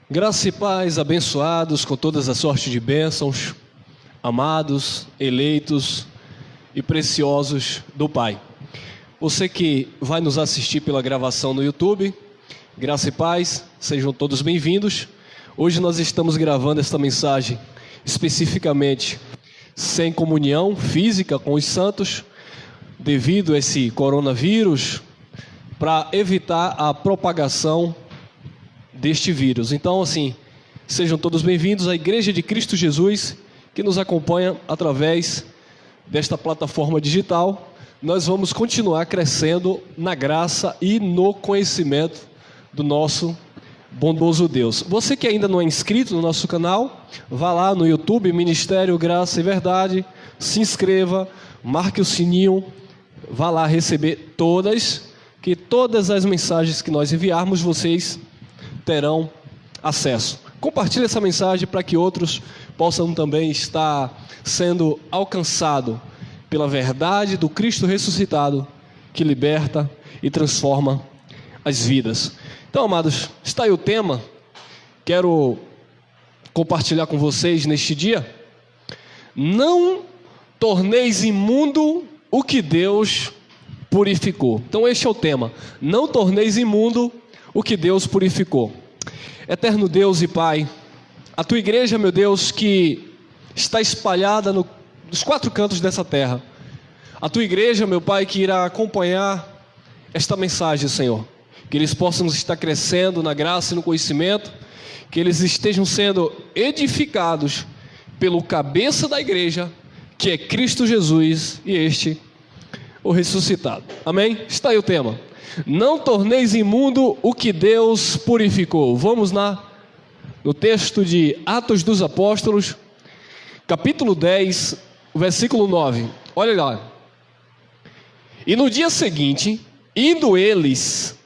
Graça e paz, abençoados com todas as sortes de bênçãos, amados, eleitos e preciosos do Pai. Você que vai nos assistir pela gravação no YouTube, graça e paz, sejam todos bem-vindos. Hoje nós estamos gravando esta mensagem especificamente sem comunhão física com os santos, devido a esse coronavírus, para evitar a propagação deste vírus. Então, assim, sejam todos bem-vindos à Igreja de Cristo Jesus, que nos acompanha através desta plataforma digital. Nós vamos continuar crescendo na graça e no conhecimento do nosso bondoso Deus. Você que ainda não é inscrito no nosso canal, vá lá no YouTube, Ministério Graça e Verdade, se inscreva, marque o sininho, vá lá receber todas as mensagens que nós enviarmos, vocês terão acesso. Compartilhe essa mensagem para que outros possam também estar sendo alcançados pela verdade do Cristo ressuscitado, que liberta e transforma as vidas. Então, amados, está aí o tema. Quero compartilhar com vocês neste dia. Não torneis imundo o que Deus purificou. Então este é o tema. Não torneis imundo o que Deus purificou. Eterno Deus e Pai, a tua igreja, meu Deus, que está espalhada nos quatro cantos dessa terra. A tua igreja, meu Pai, que irá acompanhar esta mensagem, Senhor. Que eles possam estar crescendo na graça e no conhecimento, que eles estejam sendo edificados pelo cabeça da igreja, que é Cristo Jesus, e este o ressuscitado. Amém? Está aí o tema. Não torneis imundo o que Deus purificou. Vamos lá no texto de Atos dos Apóstolos, capítulo 10, versículo 9. Olha lá. E no dia seguinte, indo eles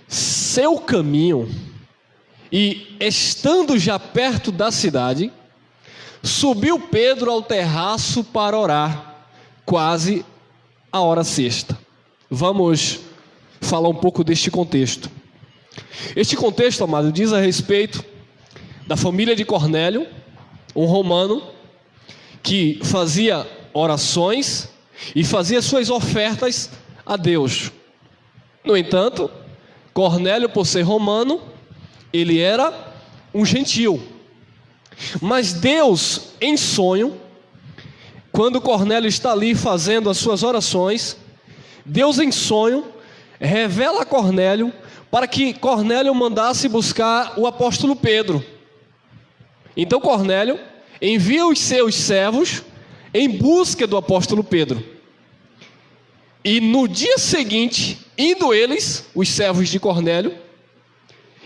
seu caminho, e estando já perto da cidade, subiu Pedro ao terraço para orar, quase a hora sexta. Vamos falar um pouco deste contexto. Este contexto, amado, diz a respeito da família de Cornélio, um romano que fazia orações e fazia suas ofertas a Deus. No entanto, Cornélio, por ser romano, ele era um gentil. Mas Deus, em sonho, quando Cornélio está ali fazendo as suas orações, Deus em sonho revela a Cornélio para que Cornélio mandasse buscar o apóstolo Pedro. Então Cornélio envia os seus servos em busca do apóstolo Pedro. E no dia seguinte, indo eles, os servos de Cornélio,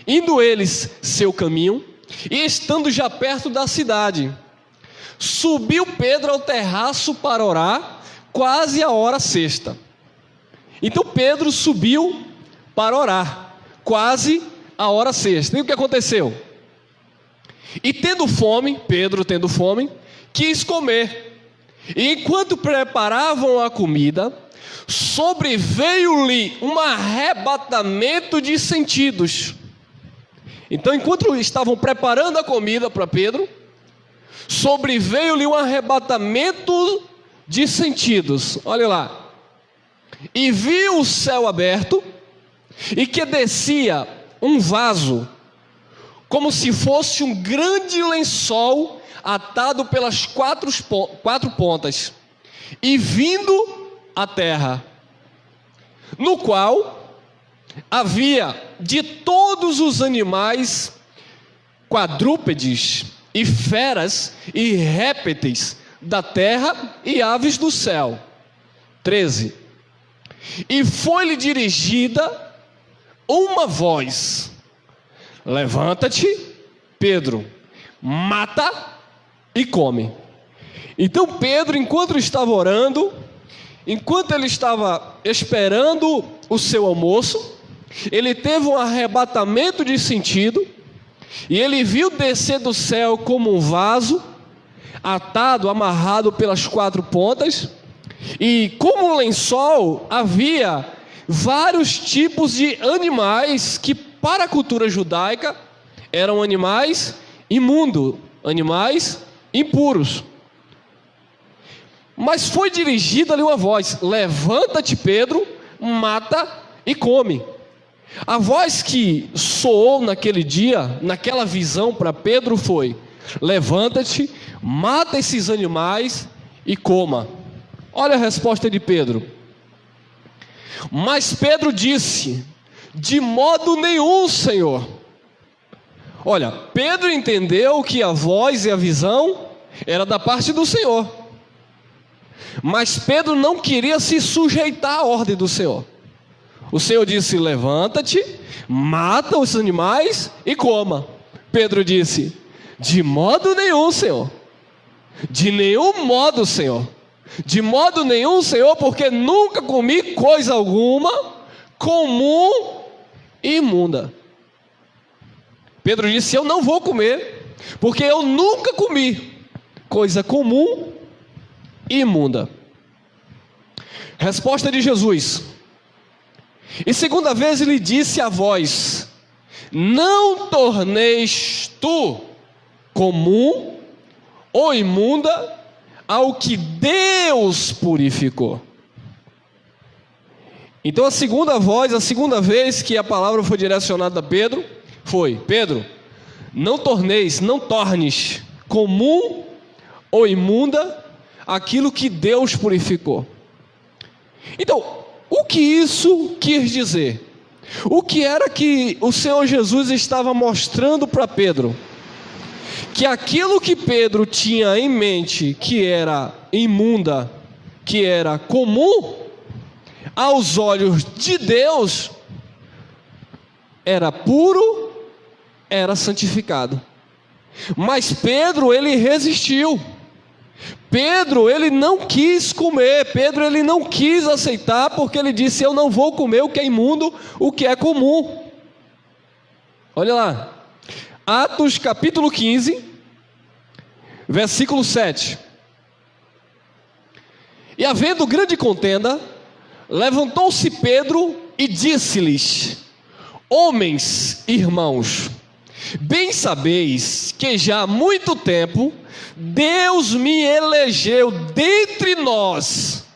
indo eles seu caminho, e estando já perto da cidade, subiu Pedro ao terraço para orar, quase a hora sexta. Então Pedro subiu para orar, quase a hora sexta. E o que aconteceu? E tendo fome, Pedro tendo fome, quis comer. E enquanto preparavam a comida, sobreveio-lhe um arrebatamento de sentidos. Então, enquanto estavam preparando a comida para Pedro, sobreveio-lhe um arrebatamento de sentidos. Olha lá. E viu o céu aberto, e que descia um vaso, como se fosse um grande lençol atado pelas quatro pontas, e vindo à terra, no qual havia de todos os animais, quadrúpedes e feras e répteis da terra e aves do céu. 13. E foi-lhe dirigida uma voz: levanta-te, Pedro, mata e come. Então Pedro, enquanto estava orando, enquanto ele estava esperando o seu almoço, ele teve um arrebatamento de sentido, e ele viu descer do céu como um vaso, atado, amarrado pelas quatro pontas, e como lençol havia vários tipos de animais que para a cultura judaica Eram animais imundos, animais impuros. Mas foi dirigida ali uma voz: levanta-te, Pedro, mata e come. A voz que soou naquele dia, naquela visão para Pedro foi: levanta-te, mata esses animais e coma. Olha a resposta de Pedro. Mas Pedro disse: de modo nenhum, Senhor. Olha, Pedro entendeu que a voz e a visão era da parte do Senhor, mas Pedro não queria se sujeitar à ordem do Senhor. O Senhor disse: levanta-te, mata os animais e coma. Pedro disse: de modo nenhum, Senhor. De nenhum modo, Senhor. De modo nenhum, Senhor, porque nunca comi coisa alguma comum e imunda. Pedro disse: eu não vou comer, porque eu nunca comi coisa comum e imunda. Resposta de Jesus. E segunda vez ele disse a voz: não torneis tu comum ou imunda ao que Deus purificou. Então a segunda voz, a segunda vez que a palavra foi direcionada a Pedro, foi: Pedro, não tornes comum ou imunda aquilo que Deus purificou. Então, o que isso quis dizer? O que era que o Senhor Jesus estava mostrando para Pedro? Que aquilo que Pedro tinha em mente, que era imunda, que era comum, aos olhos de Deus, era puro, era santificado. Mas Pedro, ele resistiu. Pedro, ele não quis comer. Pedro, ele não quis aceitar, porque ele disse: eu não vou comer o que é imundo, o que é comum. Olha lá, Atos capítulo 15, versículo 7. E havendo grande contenda, levantou-se Pedro e disse-lhes: homens, irmãos, bem sabeis que já há muito tempo Deus me elegeu dentre nós,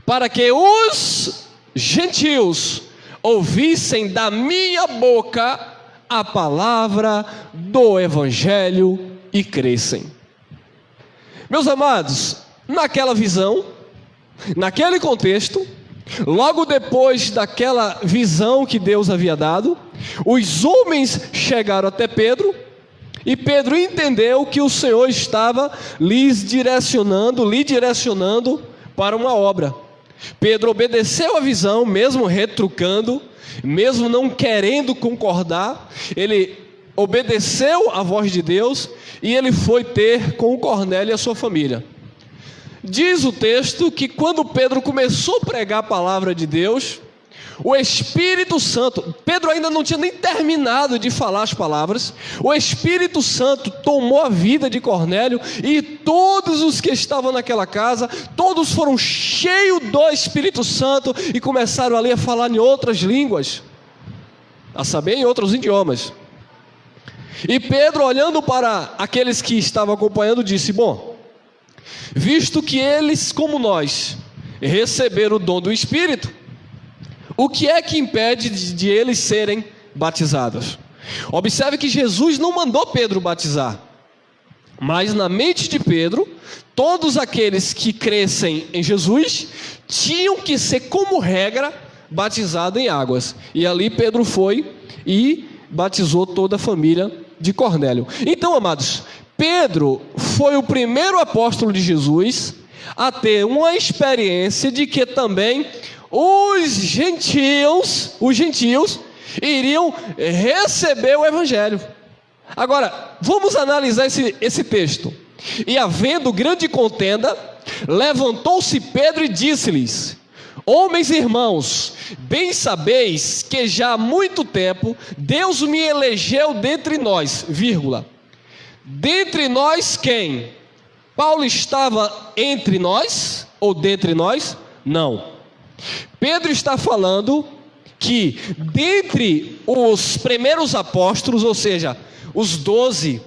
para que os gentios ouvissem da minha boca a palavra do Evangelho e crescem. Meus amados, naquela visão, naquele contexto, logo depois daquela visão que Deus havia dado, os homens chegaram até Pedro, e Pedro entendeu que o Senhor estava lhe direcionando para uma obra. Pedro obedeceu a visão, mesmo retrucando, mesmo não querendo concordar, ele obedeceu a voz de Deus, e ele foi ter com Cornélio e a sua família. Diz o texto que quando Pedro começou a pregar a palavra de Deus, o Espírito Santo, Pedro ainda não tinha nem terminado de falar as palavras, o Espírito Santo tomou a vida de Cornélio, e todos os que estavam naquela casa, todos foram cheios do Espírito Santo, e começaram ali a falar em outras línguas, a saber, em outros idiomas. E Pedro, olhando para aqueles que estavam acompanhando, disse: bom, visto que eles, como nós, receberam o dom do Espírito, o que é que impede de eles serem batizados? Observe que Jesus não mandou Pedro batizar, mas na mente de Pedro, todos aqueles que crescem em Jesus tinham que ser, como regra, batizados em águas. E ali Pedro foi e batizou toda a família de Cornélio. Então, amados, Pedro foi o primeiro apóstolo de Jesus a ter uma experiência de que também os gentios iriam receber o Evangelho. Agora, vamos analisar esse texto. E havendo grande contenda, levantou-se Pedro e disse-lhes: homens e irmãos, bem sabeis que já há muito tempo Deus me elegeu dentre nós, dentre nós quem? Paulo estava entre nós ou dentre nós? Não. Pedro está falando que dentre os primeiros apóstolos, ou seja, os 12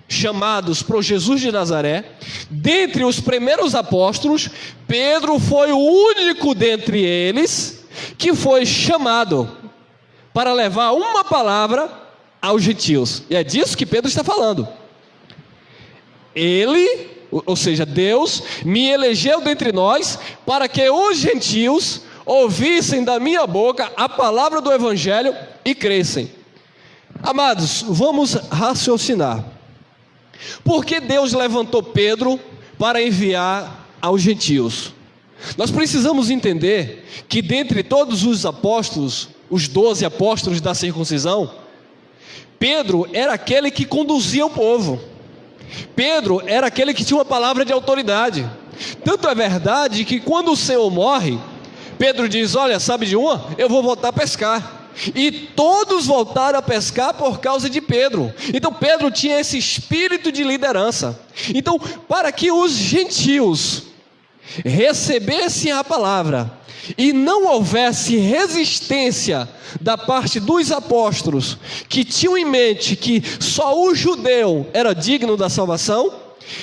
chamados por Jesus de Nazaré, dentre os primeiros apóstolos, Pedro foi o único dentre eles que foi chamado para levar uma palavra aos gentios. E é disso que Pedro está falando. Ele, ou seja, Deus, me elegeu dentre nós para que os gentios ouvissem da minha boca a palavra do Evangelho e crescem. Amados, vamos raciocinar. Por que Deus levantou Pedro para enviar aos gentios? Nós precisamos entender que dentre todos os apóstolos, os 12 apóstolos da circuncisão, Pedro era aquele que conduzia o povo. Pedro era aquele que tinha uma palavra de autoridade. Tanto é verdade que quando o Senhor morre, Pedro diz: olha, sabe de uma? Eu vou voltar a pescar. E todos voltaram a pescar por causa de Pedro. Então Pedro tinha esse espírito de liderança. Então, para que os gentios recebessem a palavra e não houvesse resistência da parte dos apóstolos, que tinham em mente que só o judeu era digno da salvação,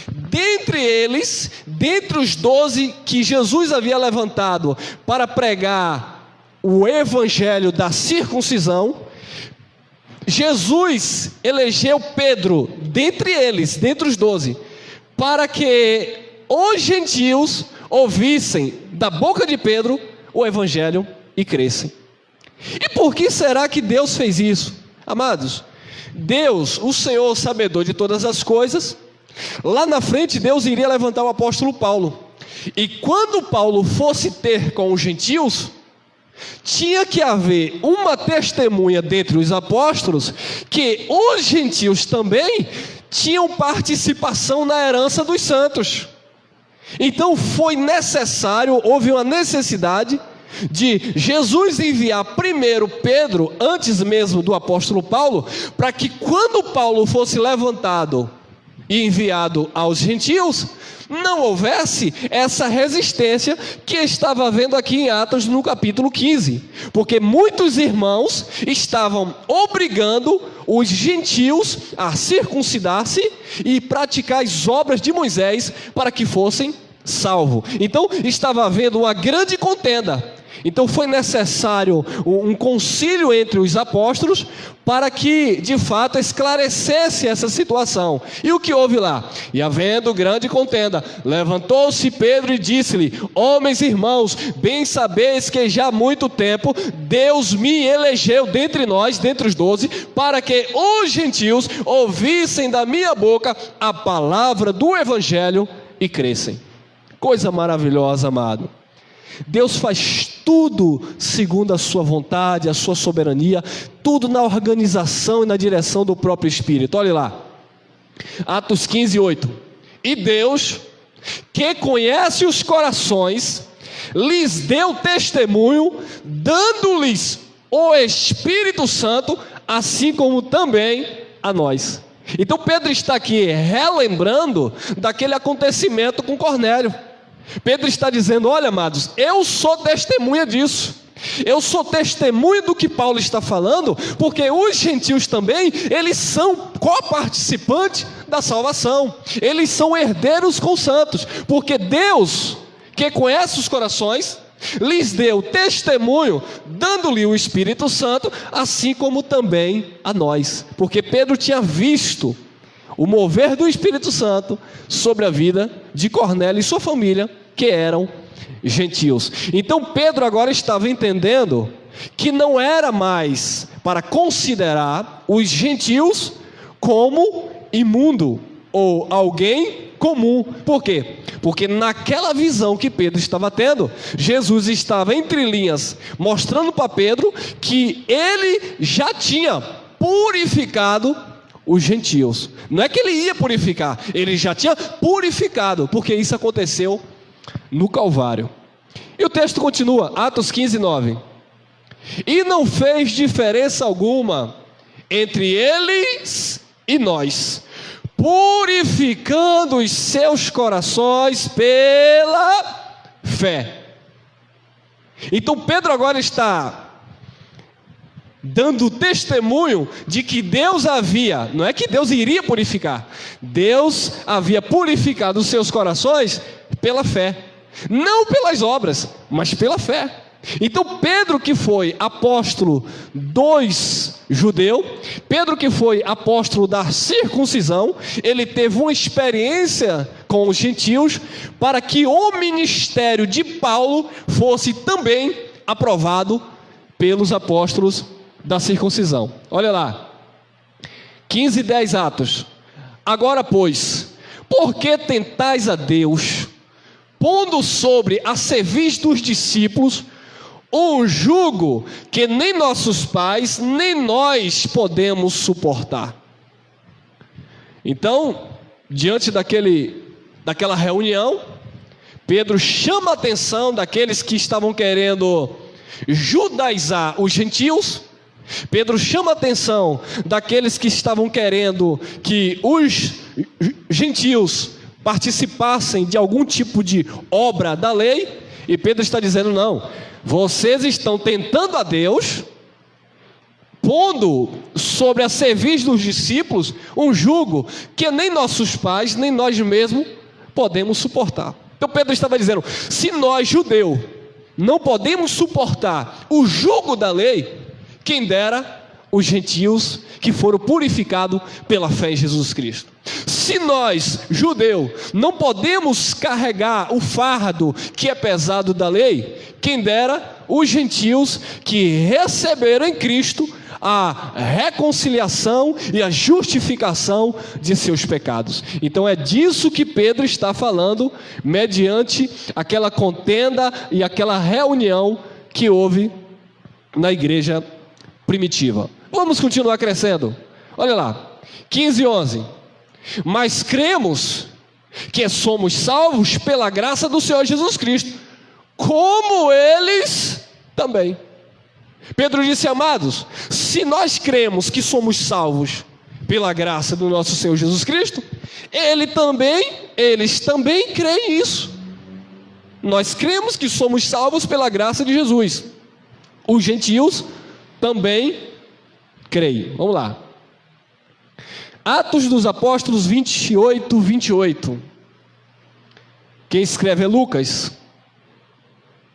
dentre eles, dentre os 12 que Jesus havia levantado para pregar o evangelho da circuncisão, Jesus elegeu Pedro, dentre eles, dentre os 12, para que os gentios ouvissem da boca de Pedro o evangelho e crescem. E por que será que Deus fez isso? Amados, Deus, o Senhor sabedor de todas as coisas, lá na frente Deus iria levantar o apóstolo Paulo. E quando Paulo fosse ter com os gentios, tinha que haver uma testemunha dentre os apóstolos que os gentios também tinham participação na herança dos santos. Então foi necessário, houve uma necessidade de Jesus enviar primeiro Pedro, antes mesmo do apóstolo Paulo, para que quando Paulo fosse levantado e enviado aos gentios, não houvesse essa resistência que estava havendo aqui em Atos no capítulo 15, porque muitos irmãos estavam obrigando os gentios a circuncidar-se e praticar as obras de Moisés para que fossem salvos. Então estava havendo uma grande contenda. Então foi necessário um concílio entre os apóstolos para que de fato esclarecesse essa situação. E o que houve lá? E havendo grande contenda, levantou-se Pedro e disse-lhe: homens e irmãos, bem sabeis que já há muito tempo Deus me elegeu dentre nós, dentre os 12, para que os gentios ouvissem da minha boca a palavra do evangelho e crescem. Coisa maravilhosa, amado. Deus faz tudo segundo a sua vontade, a sua soberania, tudo na organização e na direção do próprio Espírito. Olha lá, Atos 15, 8. E Deus, que conhece os corações, lhes deu testemunho, dando-lhes o Espírito Santo, assim como também a nós. Então Pedro está aqui relembrando daquele acontecimento com Cornélio. Pedro está dizendo: olha, amados, eu sou testemunha disso, eu sou testemunha do que Paulo está falando, porque os gentios também, eles são coparticipantes da salvação, eles são herdeiros com os santos, porque Deus, que conhece os corações, lhes deu testemunho, dando-lhe o Espírito Santo, assim como também a nós, porque Pedro tinha visto o mover do Espírito Santo sobre a vida de Cornélio e sua família, que eram gentios. Então Pedro agora estava entendendo que não era mais para considerar os gentios como imundo ou alguém comum. Por quê? Porque naquela visão que Pedro estava tendo, Jesus estava entre linhas mostrando para Pedro que ele já tinha purificado os gentios. Não é que ele ia purificar, ele já tinha purificado, porque isso aconteceu no Calvário. E o texto continua, Atos 15, 9. E não fez diferença alguma entre eles e nós, purificando os seus corações pela fé. Então Pedro agora está dando testemunho de que Deus havia, não é que Deus iria purificar, Deus havia purificado os seus corações pela fé, não pelas obras, mas pela fé. Então Pedro, que foi apóstolo dos judeus, Pedro que foi apóstolo da circuncisão, ele teve uma experiência com os gentios, para que o ministério de Paulo fosse também aprovado pelos apóstolos da circuncisão. Olha lá, 15:10 Atos. Agora pois, por que tentais a Deus, pondo sobre a cerviz dos discípulos um jugo que nem nossos pais, nem nós podemos suportar? Então, diante daquela reunião, Pedro chama a atenção daqueles que estavam querendo judaizar os gentios. Pedro chama a atenção daqueles que estavam querendo que os gentios participassem de algum tipo de obra da lei. E Pedro está dizendo: não, vocês estão tentando a Deus, pondo sobre a cerviz dos discípulos um jugo que nem nossos pais, nem nós mesmos podemos suportar. Então Pedro estava dizendo: se nós, judeus, não podemos suportar o jugo da lei, quem dera os gentios que foram purificados pela fé em Jesus Cristo. Se nós, judeus, não podemos carregar o fardo que é pesado da lei, quem dera os gentios que receberam em Cristo a reconciliação e a justificação de seus pecados. Então é disso que Pedro está falando, mediante aquela contenda e aquela reunião que houve na igreja primitiva. Vamos continuar crescendo. Olha lá, 15:11. Mas cremos que somos salvos pela graça do Senhor Jesus Cristo, como eles também. Pedro disse: amados, se nós cremos que somos salvos pela graça do nosso Senhor Jesus Cristo, eles também creem nisso. Nós cremos que somos salvos pela graça de Jesus. Os gentios também creem. Vamos lá. Atos dos Apóstolos 28. Quem escreve é Lucas,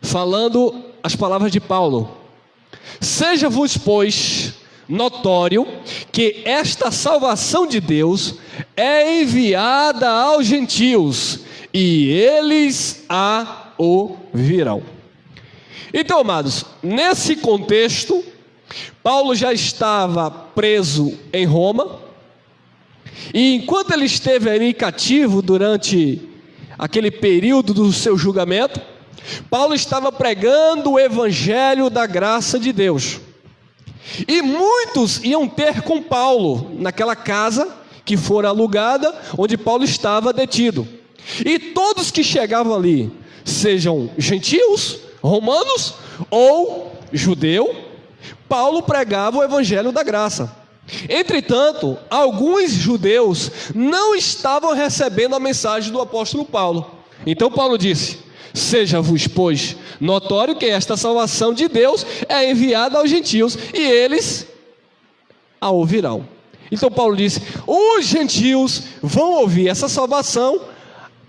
falando as palavras de Paulo: seja-vos, pois, notório que esta salvação de Deus é enviada aos gentios, e eles a ouvirão. Então, amados, nesse contexto, Paulo já estava preso em Roma, e enquanto ele esteve ali cativo durante aquele período do seu julgamento, Paulo estava pregando o evangelho da graça de Deus, e muitos iam ter com Paulo naquela casa que fora alugada, onde Paulo estava detido, e todos que chegavam ali, sejam gentios, romanos ou judeu, Paulo pregava o evangelho da graça. Entretanto, alguns judeus não estavam recebendo a mensagem do apóstolo Paulo. Então Paulo disse: seja-vos, pois, notório que esta salvação de Deus é enviada aos gentios, e eles a ouvirão. Então Paulo disse: os gentios vão ouvir essa salvação,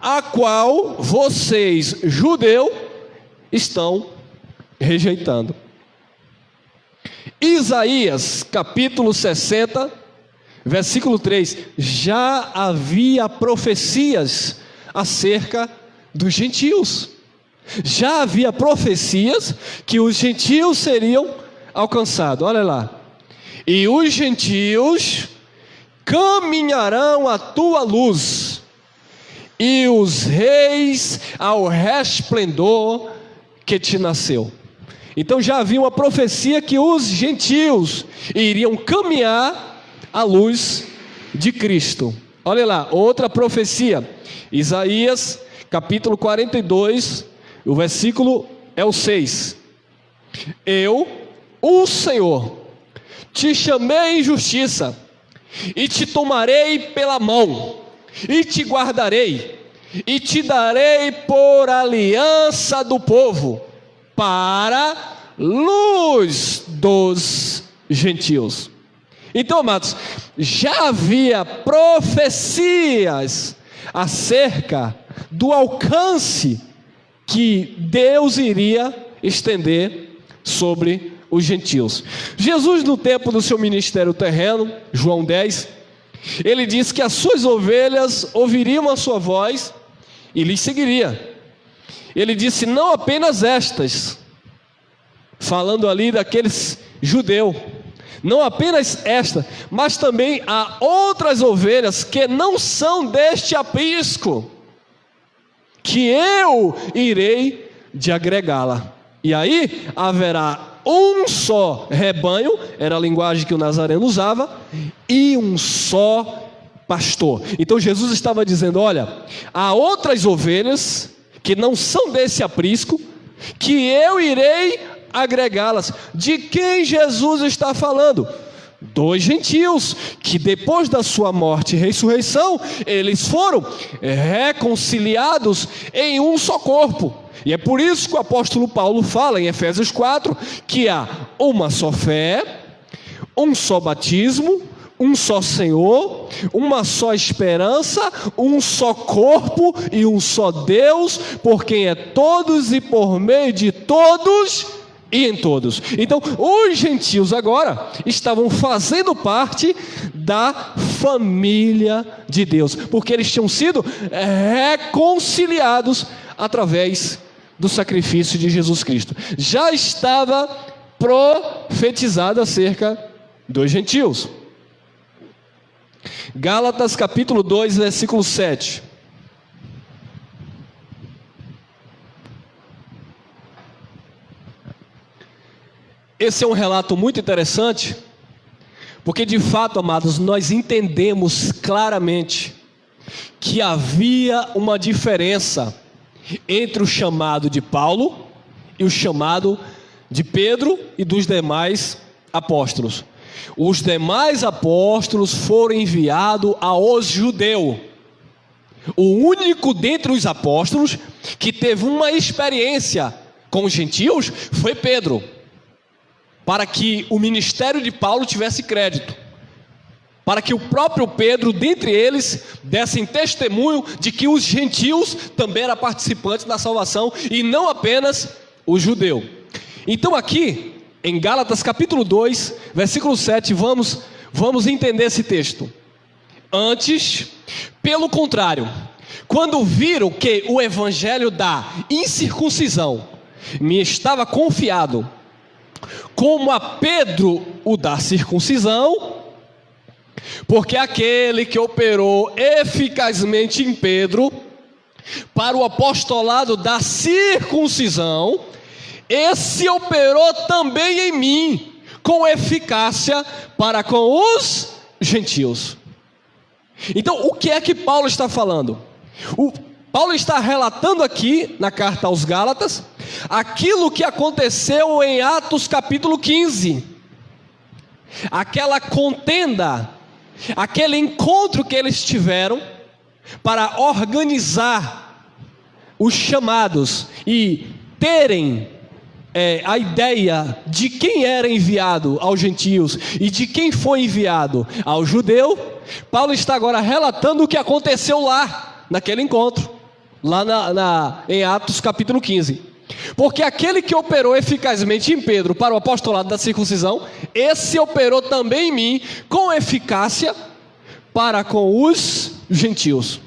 a qual vocês, judeus, estão rejeitando. Isaías capítulo 60, versículo 3, já havia profecias acerca dos gentios, já havia profecias que os gentios seriam alcançados. Olha lá: e os gentios caminharão à tua luz, e os reis ao resplendor que te nasceu. Então já havia uma profecia que os gentios iriam caminhar à luz de Cristo. Olha lá, outra profecia, Isaías capítulo 42, o versículo é o 6. Eu, o Senhor, te chamei em justiça, e te tomarei pela mão, e te guardarei, e te darei por aliança do povo, para luz dos gentios. Então, amados, já havia profecias acerca do alcance que Deus iria estender sobre os gentios. Jesus, no tempo do seu ministério terreno, João 10, ele disse que as suas ovelhas ouviriam a sua voz e lhes seguiria. Ele disse: não apenas estas, falando ali daqueles judeus, não apenas esta, mas também há outras ovelhas que não são deste aprisco, que eu irei de agregá-la. E aí haverá um só rebanho, era a linguagem que o Nazareno usava, e um só pastor. Então Jesus estava dizendo: olha, há outras ovelhas que não são desse aprisco, que eu irei agregá-las. De quem Jesus está falando? Dos gentios, que depois da sua morte e ressurreição, eles foram reconciliados em um só corpo. E é por isso que o apóstolo Paulo fala em Efésios 4, que há uma só fé, um só batismo, um só Senhor, uma só esperança, um só corpo e um só Deus, por quem é todos e por meio de todos e em todos. Então, os gentios agora estavam fazendo parte da família de Deus, porque eles tinham sido reconciliados através do sacrifício de Jesus Cristo. Já estava profetizado acerca dos gentios. Gálatas capítulo 2, versículo 7. Esse é um relato muito interessante, porque de fato, amados, nós entendemos claramente que havia uma diferença entre o chamado de Paulo e o chamado de Pedro e dos demais apóstolos. Os demais apóstolos foram enviados aos judeus. O único dentre os apóstolos que teve uma experiência com os gentios foi Pedro, para que o ministério de Paulo tivesse crédito, para que o próprio Pedro, dentre eles, dessem testemunho de que os gentios também eram participantes da salvação e não apenas o judeu. Então aqui, em Gálatas capítulo 2, versículo 7, vamos entender esse texto. Antes, pelo contrário, quando viram que o evangelho da incircuncisão me estava confiado, como a Pedro o da circuncisão, porque aquele que operou eficazmente em Pedro para o apostolado da circuncisão, esse operou também em mim com eficácia para com os gentios. Então, o que é que Paulo está falando? Paulo está relatando aqui na carta aos Gálatas aquilo que aconteceu em Atos capítulo 15, aquela contenda, aquele encontro que eles tiveram para organizar os chamados e terem a ideia de quem era enviado aos gentios e de quem foi enviado ao judeu. Paulo está agora relatando o que aconteceu lá, naquele encontro, lá em Atos capítulo 15. Porque aquele que operou eficazmente em Pedro para o apostolado da circuncisão, esse operou também em mim com eficácia para com os gentios.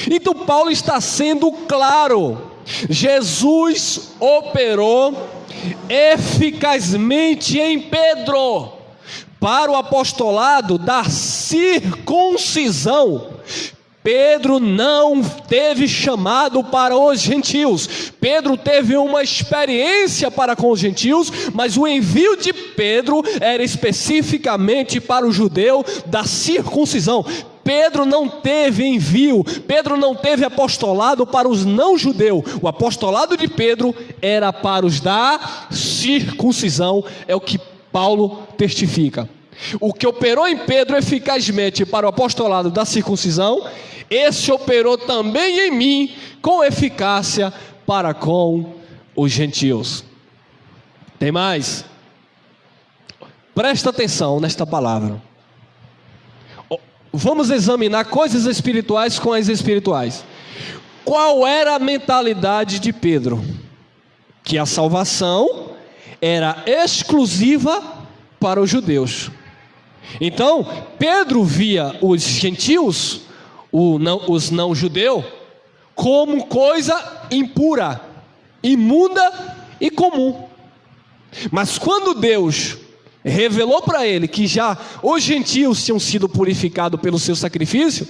Então Paulo está sendo claro: Jesus operou eficazmente em Pedro para o apostolado da circuncisão. Pedro não teve chamado para os gentios. Pedro teve uma experiência para com os gentios, mas o envio de Pedro era especificamente para o judeu da circuncisão. Pedro não teve envio, Pedro não teve apostolado para os não-judeus. O apostolado de Pedro era para os da circuncisão, é o que Paulo testifica. O que operou em Pedro eficazmente para o apostolado da circuncisão, esse operou também em mim com eficácia para com os gentios. Tem mais? Presta atenção nesta palavra. Vamos examinar coisas espirituais com as espirituais. Qual era a mentalidade de Pedro? Que a salvação era exclusiva para os judeus. Então, Pedro via os gentios, os não-judeus, como coisa impura, imunda e comum. Mas quando Deus revelou para ele que já os gentios tinham sido purificados pelo seu sacrifício,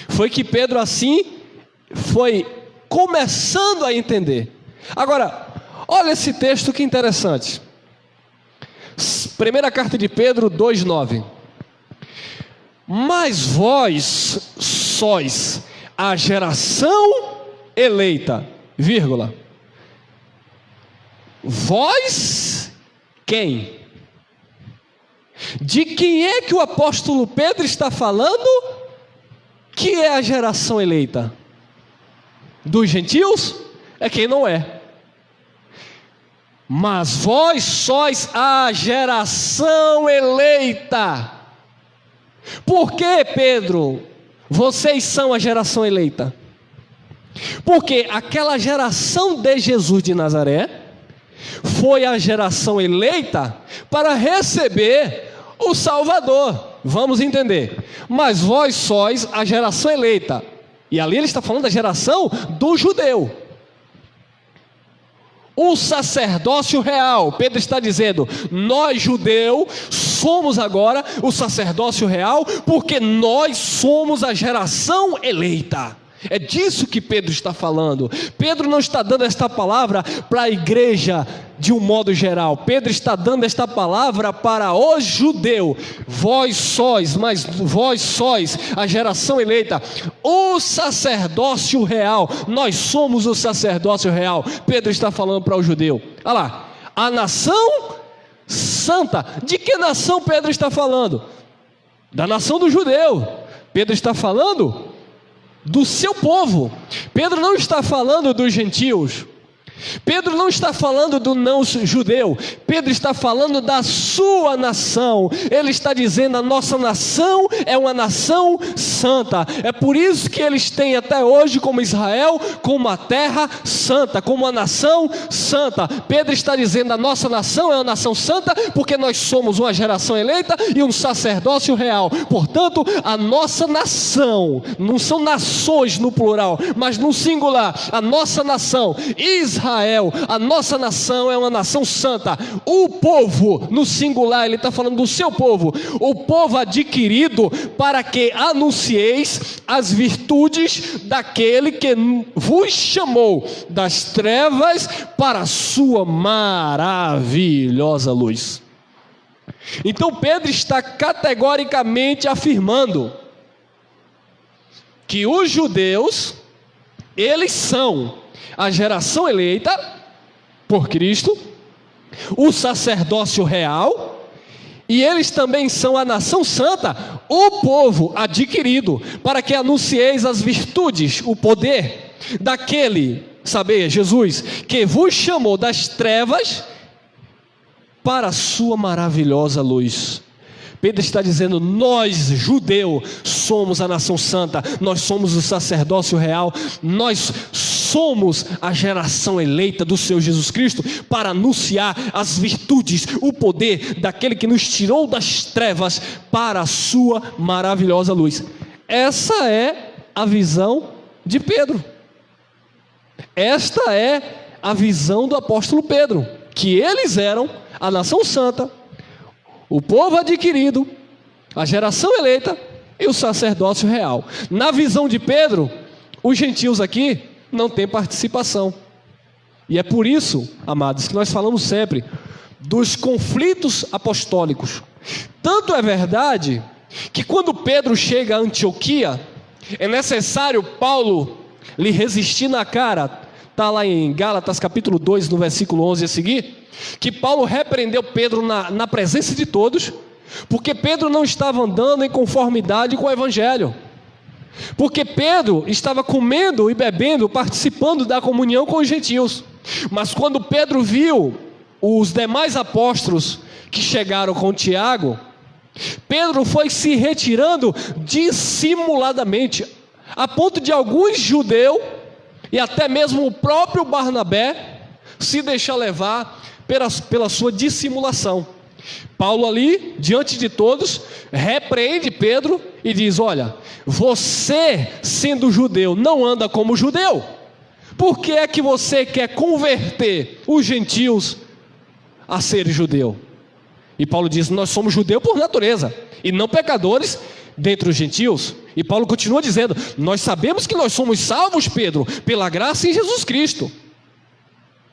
foi que Pedro assim foi começando a entender. Agora, olha esse texto que interessante. Primeira carta de Pedro 2:9. Mas vós sois a geração eleita, vírgula. Vós quem? De quem é que o apóstolo Pedro está falando que é a geração eleita? Dos gentios? É quem não é. Mas vós sois a geração eleita. Por que, Pedro, vocês são a geração eleita? Porque aquela geração de Jesus de Nazaré foi a geração eleita para receber o Salvador. Vamos entender. Mas vós sois a geração eleita. E ali ele está falando da geração do judeu. O sacerdócio real. Pedro está dizendo: nós judeus somos agora o sacerdócio real, porque nós somos a geração eleita. É disso que Pedro está falando. Pedro não está dando esta palavra para a igreja de um modo geral. Pedro está dando esta palavra para os judeus. Vós sois a geração eleita, o sacerdócio real. Nós somos o sacerdócio real. Pedro está falando para o judeu. Olha lá, a nação santa. De que nação Pedro está falando? Da nação do judeu. Pedro está falando do seu povo. Pedro não está falando dos gentios. Pedro não está falando do não judeu. Pedro está falando da sua nação. Ele está dizendo: a nossa nação é uma nação santa. É por isso que eles têm até hoje como Israel, como a terra santa, como a nação santa. Pedro está dizendo: a nossa nação é uma nação santa, porque nós somos uma geração eleita e um sacerdócio real. Portanto, a nossa nação, não são nações no plural, mas no singular, a nossa nação, Israel, a nossa nação é uma nação santa. O povo, no singular, ele está falando do seu povo, o povo adquirido, para que anuncieis as virtudes daquele que vos chamou das trevas para a sua maravilhosa luz. Então Pedro está categoricamente afirmando que os judeus, eles são a geração eleita por Cristo, o sacerdócio real, e eles também são a nação santa, o povo adquirido, para que anuncieis as virtudes, o poder daquele, saber, Jesus, que vos chamou das trevas para a sua maravilhosa luz. Pedro está dizendo: nós, judeus, somos a nação santa, nós somos o sacerdócio real, nós somos a geração eleita do Senhor Jesus Cristo, para anunciar as virtudes, o poder daquele que nos tirou das trevas para a sua maravilhosa luz. Essa é a visão de Pedro. Esta é a visão do apóstolo Pedro, que eles eram a nação santa, o povo adquirido, a geração eleita e o sacerdócio real. Na visão de Pedro, os gentios aqui não têm participação. E é por isso, amados, que nós falamos sempre dos conflitos apostólicos. Tanto é verdade que quando Pedro chega a Antioquia, é necessário Paulo lhe resistir na cara. Está lá em Gálatas capítulo 2, no versículo 11 a seguir, que Paulo repreendeu Pedro na presença de todos, porque Pedro não estava andando em conformidade com o evangelho, porque Pedro estava comendo e bebendo, participando da comunhão com os gentios. Mas quando Pedro viu os demais apóstolos que chegaram com Tiago, Pedro foi se retirando dissimuladamente, a ponto de alguns judeus e até mesmo o próprio Barnabé se deixar levar pela sua dissimulação. Paulo ali, diante de todos, repreende Pedro e diz: olha, você sendo judeu não anda como judeu. Por que é que você quer converter os gentios a ser judeu? E Paulo diz: nós somos judeus por natureza e não pecadores dentre os gentios. E Paulo continua dizendo: nós sabemos que nós somos salvos, Pedro, pela graça em Jesus Cristo.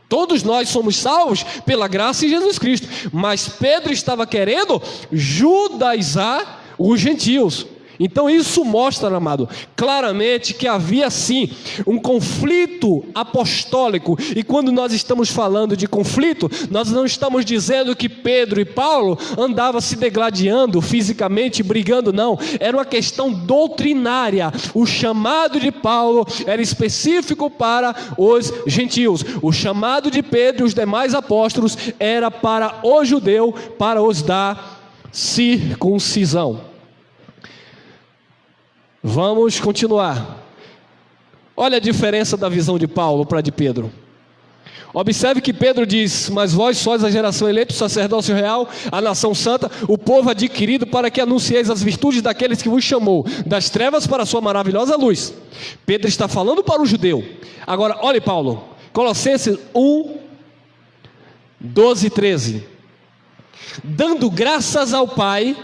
Todos nós somos salvos pela graça em Jesus Cristo. Mas Pedro estava querendo judaizar os gentios. Então isso mostra, amado, claramente que havia sim um conflito apostólico. E quando nós estamos falando de conflito, nós não estamos dizendo que Pedro e Paulo andavam se degladiando fisicamente, brigando, não. Era uma questão doutrinária. O chamado de Paulo era específico para os gentios. O chamado de Pedro e os demais apóstolos era para o judeu, para os da circuncisão. Vamos continuar. Olha a diferença da visão de Paulo para a de Pedro. Observe que Pedro diz: mas vós sois a geração eleita, o sacerdócio real, a nação santa, o povo adquirido, para que anuncieis as virtudes daqueles que vos chamou das trevas para a sua maravilhosa luz. Pedro está falando para o judeu. Agora, olhe Paulo, Colossenses 1, 12 e 13. Dando graças ao Pai,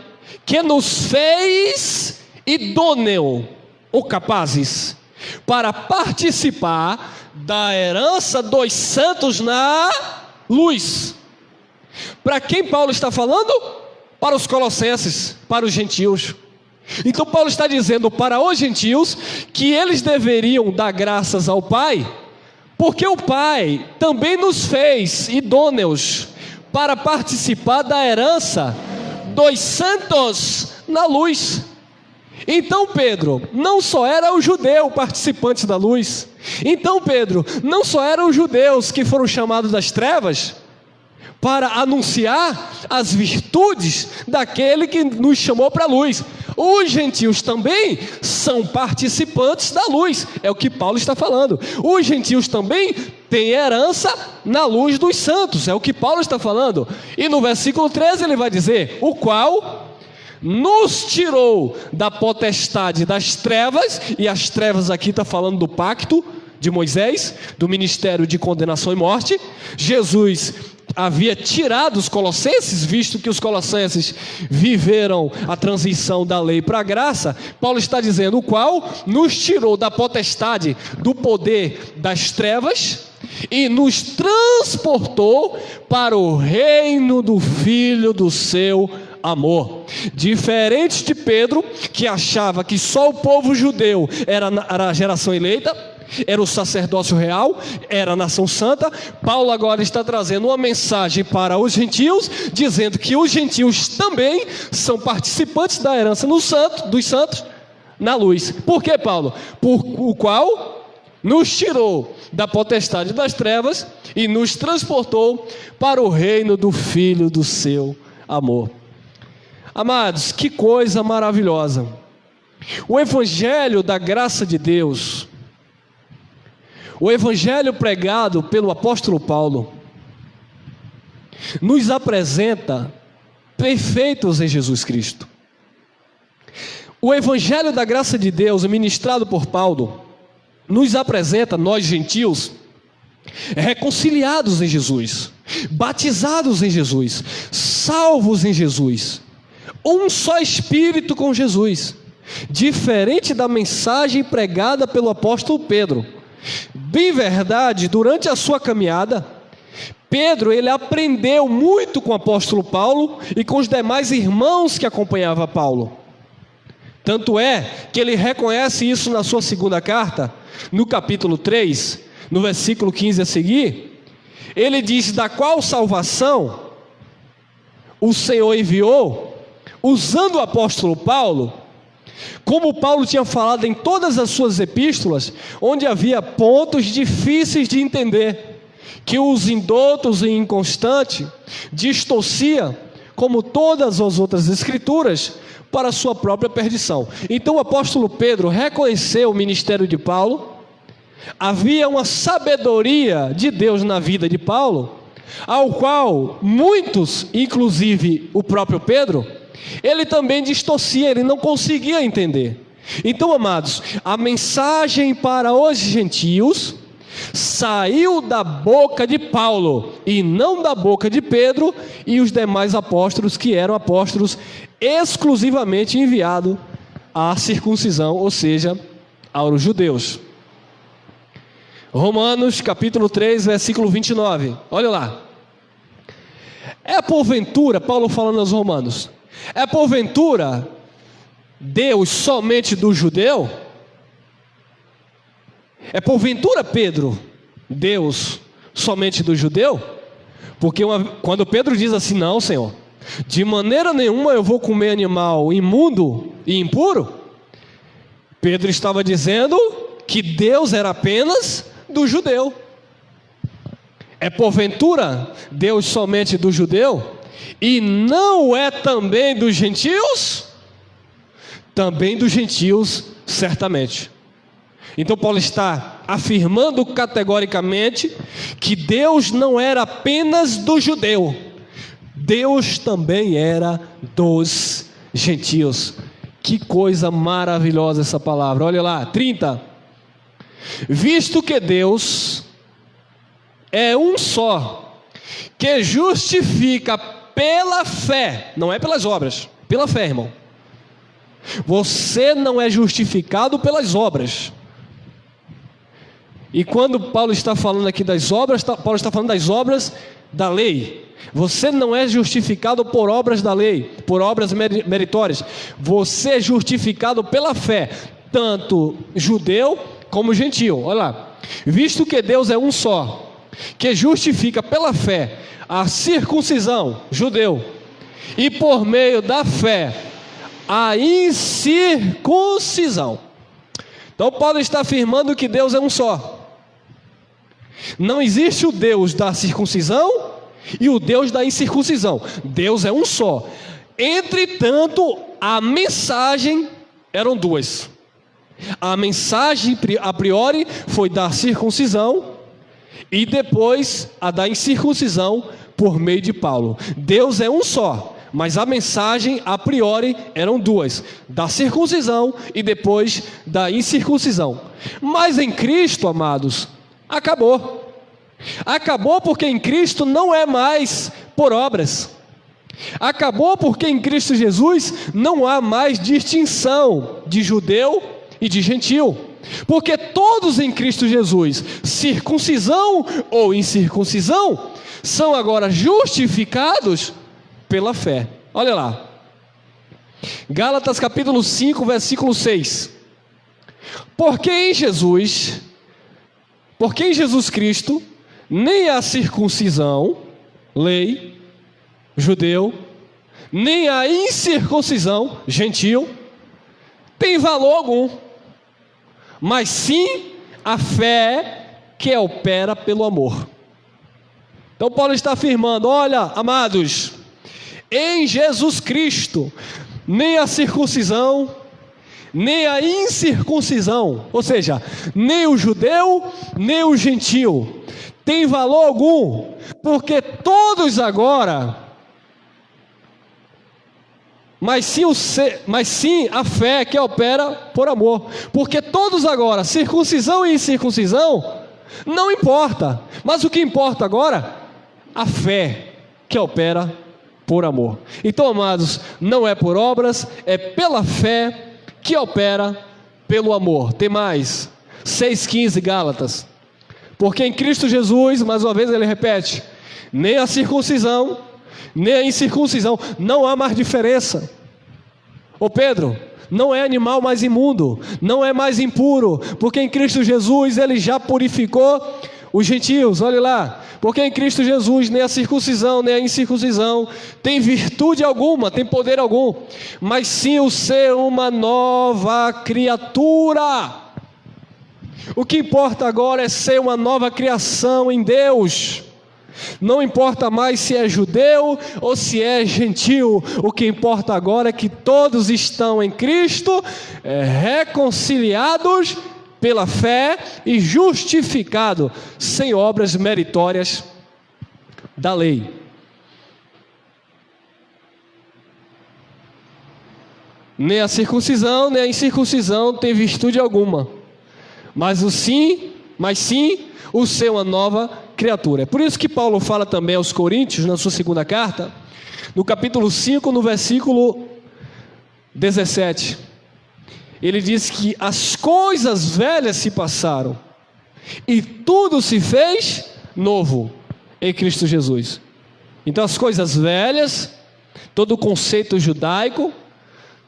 que nos fez idôneo ou capazes para participar da herança dos santos na luz. Para quem Paulo está falando? Para os colossenses, para os gentios. Então Paulo está dizendo para os gentios que eles deveriam dar graças ao Pai, porque o Pai também nos fez idôneos para participar da herança dos santos na luz. Então Pedro não só era o judeu participante da luz. Então Pedro não só eram os judeus que foram chamados das trevas para anunciar as virtudes daquele que nos chamou para a luz. Os gentios também são participantes da luz. É o que Paulo está falando. Os gentios também têm herança na luz dos santos. É o que Paulo está falando. E no versículo 13 ele vai dizer: o qual nos tirou da potestade das trevas. E as trevas aqui está falando do pacto de Moisés, do ministério de condenação e morte. Jesus havia tirado os colossenses, visto que os colossenses viveram a transição da lei para a graça. Paulo está dizendo: o qual nos tirou da potestade do poder das trevas e nos transportou para o reino do Filho do seu amor. Diferente de Pedro, que achava que só o povo judeu era a geração eleita, era o sacerdócio real, era a nação santa, Paulo agora está trazendo uma mensagem para os gentios, dizendo que os gentios também são participantes da herança dos santos na luz. Por que, Paulo? Por o qual nos tirou da potestade das trevas e nos transportou para o reino do Filho do seu amor. Amados, que coisa maravilhosa! O evangelho da graça de Deus, o evangelho pregado pelo apóstolo Paulo, nos apresenta perfeitos em Jesus Cristo. O evangelho da graça de Deus, ministrado por Paulo, nos apresenta, nós gentios, reconciliados em Jesus, batizados em Jesus, salvos em Jesus, um só Espírito com Jesus, diferente da mensagem pregada pelo apóstolo Pedro. Bem verdade, durante a sua caminhada, Pedro, ele aprendeu muito com o apóstolo Paulo e com os demais irmãos que acompanhavam Paulo. Tanto é que ele reconhece isso na sua segunda carta, no capítulo 3, no versículo 15 a seguir. Ele diz: da qual salvação o Senhor enviou, usando o apóstolo Paulo, como Paulo tinha falado em todas as suas epístolas, onde havia pontos difíceis de entender. que os indoutos e inconstantes distorcia, como todas as outras escrituras, para a sua própria perdição. Então o apóstolo Pedro reconheceu o ministério de Paulo. Havia uma sabedoria de Deus na vida de Paulo, ao qual muitos, inclusive o próprio Pedro, ele também distorcia, ele não conseguia entender. Então, amados, a mensagem para os gentios saiu da boca de Paulo e não da boca de Pedro e os demais apóstolos, que eram apóstolos exclusivamente enviados à circuncisão, ou seja, aos judeus. Romanos capítulo 3, versículo 29, olha lá. É porventura, Paulo falando aos romanos, é porventura Deus somente do judeu? É porventura, Pedro, Deus somente do judeu? Porque quando Pedro diz assim, não, Senhor, de maneira nenhuma eu vou comer animal imundo e impuro, Pedro estava dizendo que Deus era apenas do judeu. É porventura Deus somente do judeu? E não é também dos gentios? Também dos gentios, certamente. Então Paulo está afirmando categoricamente que Deus não era apenas do judeu, Deus também era dos gentios. Que coisa maravilhosa essa palavra. Olha lá, 30. Visto que Deus é um só, que justifica pela fé, não é pelas obras, pela fé, irmão. Você não é justificado pelas obras. E quando Paulo está falando aqui das obras, Paulo está falando das obras da lei. Você não é justificado por obras da lei, por obras meritórias. Você é justificado pela fé, tanto judeu como gentio. Olha lá. Visto que Deus é um só, que justifica pela fé a circuncisão, judeu, e por meio da fé a incircuncisão. Então Paulo está afirmando que Deus é um só. Não existe o Deus da circuncisão e o Deus da incircuncisão. Deus é um só. Entretanto, a mensagem eram duas. A mensagem a priori foi da circuncisão e depois a da incircuncisão por meio de Paulo. Deus é um só, mas a mensagem a priori eram duas, da circuncisão e depois da incircuncisão. Mas em Cristo, amados, acabou. Acabou porque em Cristo não é mais por obras. Acabou porque em Cristo Jesus não há mais distinção de judeu e de gentio. Porque todos em Cristo Jesus, circuncisão ou incircuncisão, são agora justificados pela fé. Olha lá. Gálatas capítulo 5, versículo 6. Porque em Jesus Cristo, nem a circuncisão, lei, judeu, nem a incircuncisão, gentio, tem valor algum, mas sim a fé que opera pelo amor. Então Paulo está afirmando, olha, amados, em Jesus Cristo, nem a circuncisão, nem a incircuncisão, ou seja, nem o judeu, nem o gentio, tem valor algum, porque todos agora, mas sim a fé que opera por amor, porque todos agora, circuncisão e incircuncisão, não importa, mas o que importa agora, a fé que opera por amor. Então, amados, não é por obras, é pela fé que opera pelo amor. Tem mais, 6,15 Gálatas. Porque em Cristo Jesus, mais uma vez ele repete, nem a circuncisão, nem a incircuncisão, não há mais diferença. Ô Pedro, não é animal mais imundo, não é mais impuro, porque em Cristo Jesus ele já purificou os gentios. Olha lá, porque em Cristo Jesus nem a circuncisão, nem a incircuncisão tem virtude alguma, tem poder algum, mas sim o ser uma nova criatura. O que importa agora é ser uma nova criação em Deus. Não importa mais se é judeu ou se é gentil. O que importa agora é que todos estão em Cristo, reconciliados pela fé e justificados, sem obras meritórias da lei. Nem a circuncisão, nem a incircuncisão tem virtude alguma, mas sim o ser uma nova criatura. É por isso que Paulo fala também aos Coríntios, na sua segunda carta, no capítulo 5, no versículo 17. Ele diz que as coisas velhas se passaram e tudo se fez novo em Cristo Jesus. Então as coisas velhas, todo o conceito judaico,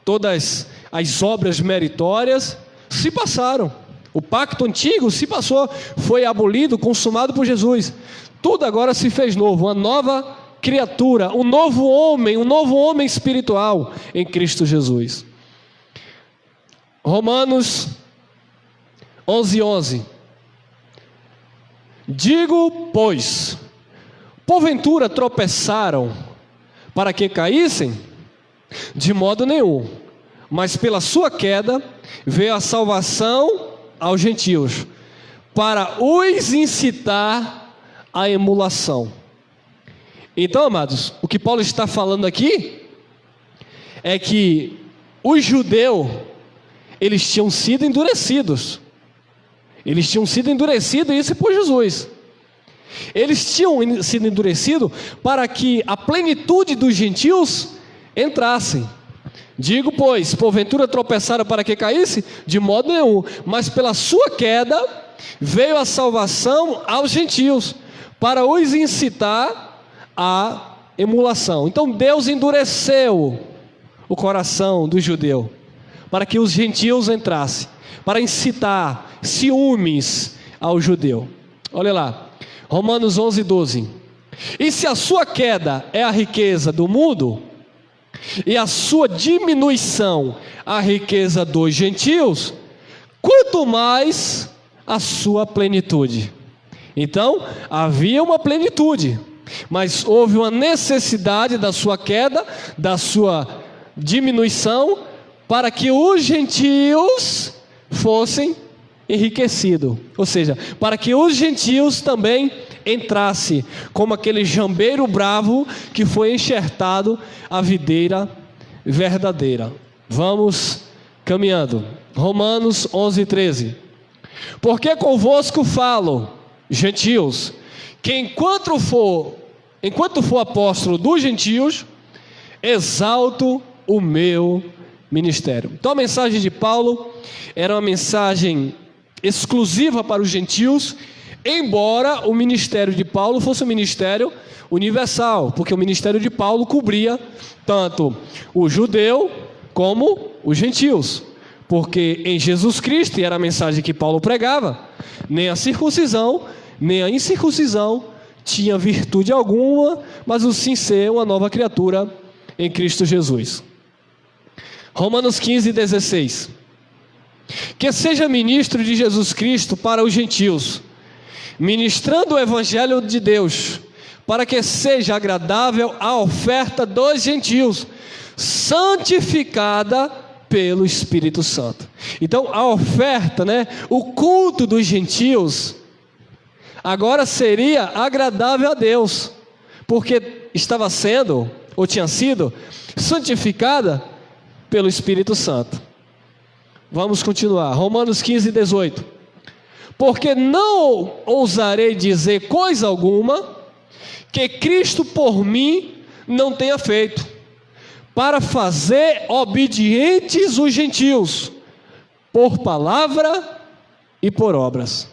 todas as obras meritórias se passaram. O pacto antigo se passou, foi abolido, consumado por Jesus. Tudo agora se fez novo, uma nova criatura, um novo homem espiritual em Cristo Jesus. Romanos 11:11. Digo, pois, porventura tropeçaram para que caíssem? De modo nenhum, mas pela sua queda veio a salvação aos gentios, para os incitar à emulação. Então, amados, o que Paulo está falando aqui é que os judeus, eles tinham sido endurecidos. Eles tinham sido endurecidos, isso por Jesus. Eles tinham sido endurecidos para que a plenitude dos gentios entrassem. Digo, pois, porventura tropeçaram para que caísse? De modo nenhum, mas pela sua queda veio a salvação aos gentios, para os incitar à emulação. Então Deus endureceu o coração do judeu, para que os gentios entrassem, para incitar ciúmes ao judeu. Olha lá, Romanos 11:12. E se a sua queda é a riqueza do mundo, e a sua diminuição a riqueza dos gentios, quanto mais a sua plenitude. Então, havia uma plenitude, mas houve uma necessidade da sua queda, da sua diminuição, para que os gentios fossem enriquecidos. Ou seja, para que os gentios também entrasse como aquele jambeiro bravo que foi enxertado a videira verdadeira. Vamos caminhando. Romanos 11:13. Porque convosco falo, gentios, que enquanto for apóstolo dos gentios, exalto o meu ministério. Então a mensagem de Paulo era uma mensagem exclusiva para os gentios, embora o ministério de Paulo fosse um ministério universal, porque o ministério de Paulo cobria tanto o judeu como os gentios, porque em Jesus Cristo, e era a mensagem que Paulo pregava, nem a circuncisão, nem a incircuncisão tinha virtude alguma, mas o sim ser uma nova criatura em Cristo Jesus. Romanos 15:16. Que seja ministro de Jesus Cristo para os gentios, ministrando o evangelho de Deus, para que seja agradável a oferta dos gentios, santificada pelo Espírito Santo. Então a oferta, o culto dos gentios, agora seria agradável a Deus, porque estava sendo, ou tinha sido, santificada pelo Espírito Santo. Vamos continuar, Romanos 15:18. Porque não ousarei dizer coisa alguma que Cristo por mim não tenha feito, para fazer obedientes os gentios, por palavra e por obras.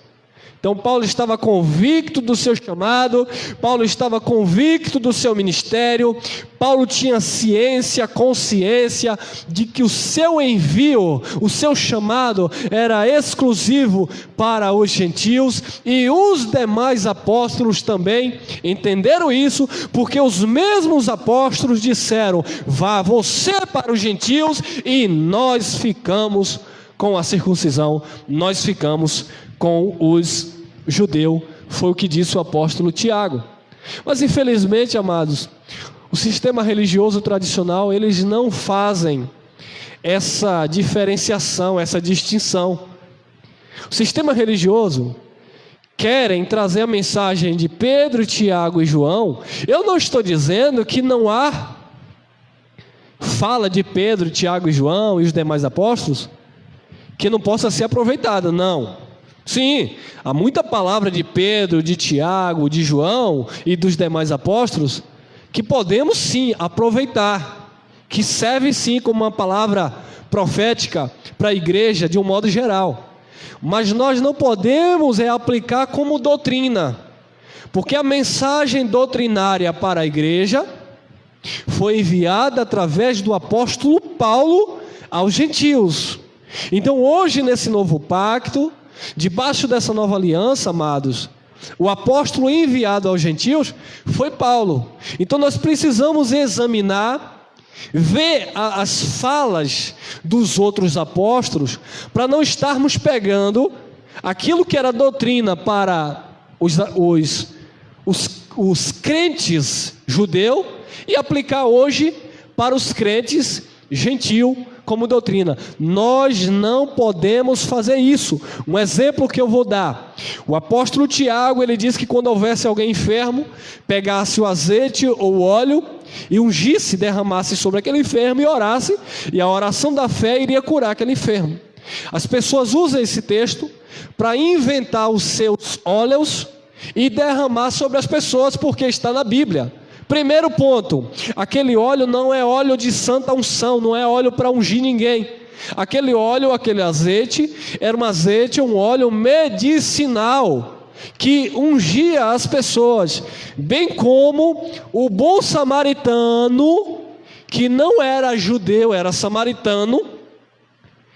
Então Paulo estava convicto do seu chamado, Paulo estava convicto do seu ministério, Paulo tinha consciência de que o seu envio, o seu chamado era exclusivo para os gentios, e os demais apóstolos também entenderam isso, porque os mesmos apóstolos disseram: vá você para os gentios, e nós ficamos com a circuncisão, nós ficamos com os judeus, foi o que disse o apóstolo Tiago. Mas infelizmente, amados, o sistema religioso tradicional, eles não fazem essa diferenciação, essa distinção. O sistema religioso querem trazer a mensagem de Pedro, Tiago e João. Eu não estou dizendo que não há fala de Pedro, Tiago e João e os demais apóstolos que não possa ser aproveitada, não. Sim, há muita palavra de Pedro, de Tiago, de João e dos demais apóstolos que podemos sim aproveitar, que serve sim como uma palavra profética para a igreja de um modo geral. Mas nós não podemos aplicar como doutrina, porque a mensagem doutrinária para a igreja foi enviada através do apóstolo Paulo aos gentios. Então hoje, nesse novo pacto, debaixo dessa nova aliança, amados, o apóstolo enviado aos gentios foi Paulo. Então nós precisamos examinar, ver as falas dos outros apóstolos, para não estarmos pegando aquilo que era doutrina para os crentes judeus e aplicar hoje para os crentes gentios como doutrina. Nós não podemos fazer isso. Um exemplo que eu vou dar: o apóstolo Tiago, ele diz que quando houvesse alguém enfermo, pegasse o azeite ou o óleo e ungisse, derramasse sobre aquele enfermo e orasse, e a oração da fé iria curar aquele enfermo. As pessoas usam esse texto para inventar os seus óleos e derramar sobre as pessoas, porque está na Bíblia. Primeiro ponto: aquele óleo não é óleo de santa unção, não é óleo para ungir ninguém. Aquele óleo, aquele azeite, era um azeite, um óleo medicinal, que ungia as pessoas, bem como o bom samaritano, que não era judeu, era samaritano,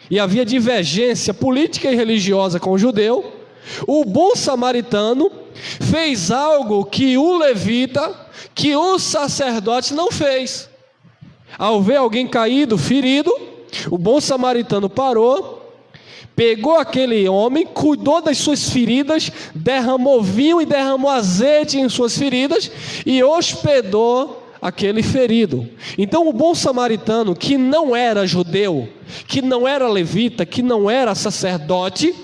e havia divergência política e religiosa com o judeu. O bom samaritano fez algo que o levita, que o sacerdote não fez. Ao ver alguém caído, ferido, o bom samaritano parou, pegou aquele homem, cuidou das suas feridas, derramou vinho e derramou azeite em suas feridas e hospedou aquele ferido. Então o bom samaritano, que não era judeu, que não era levita, que não era sacerdote,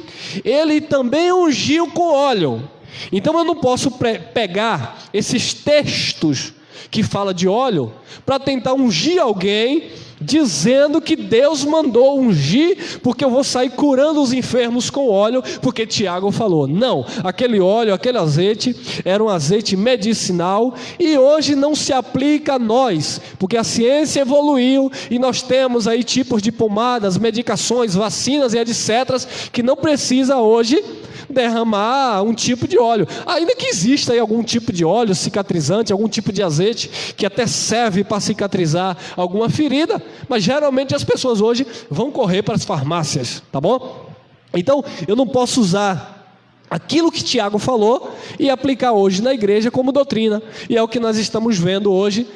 ele também ungiu com óleo. Então eu não posso pegar esses textos que falam de óleo para tentar ungir alguém, dizendo que Deus mandou ungir, porque eu vou sair curando os enfermos com óleo, porque Tiago falou. Não, aquele óleo, aquele azeite, era um azeite medicinal, e hoje não se aplica a nós, porque a ciência evoluiu, e nós temos aí tipos de pomadas, medicações, vacinas e etc., que não precisa hoje derramar um tipo de óleo, ainda que exista aí algum tipo de óleo cicatrizante, algum tipo de azeite que até serve para cicatrizar alguma ferida, mas geralmente as pessoas hoje vão correr para as farmácias, tá bom? Então eu não posso usar aquilo que Tiago falou e aplicar hoje na igreja como doutrina, e é o que nós estamos vendo hoje,